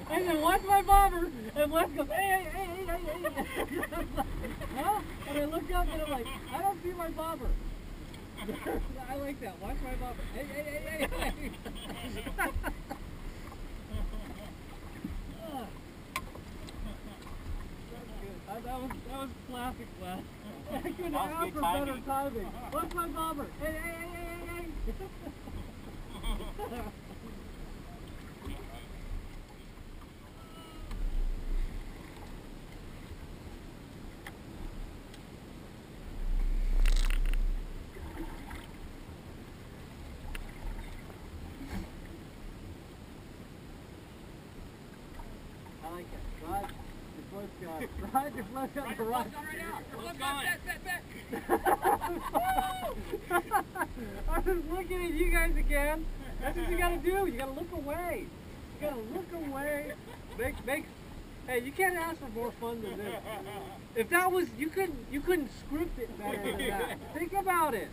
And then watch my bobber, and Wes goes, hey, hey, hey, hey, hey, hey. Huh? And I look up and I'm like, I don't see my bobber. I like that. Watch my bobber. Hey, hey, hey, hey, hey. That was classic, Wes. I couldn't ask for better timing. What's my bobber? Hey, hey, hey, hey, hey, hey. I like it. Rod, your float's gone. Rod, your float's on the right. I was looking at you guys again. That's what you gotta do. You gotta look away. You gotta look away. Hey, you can't ask for more fun than this. If that was, you couldn't script it better than that. Think about it.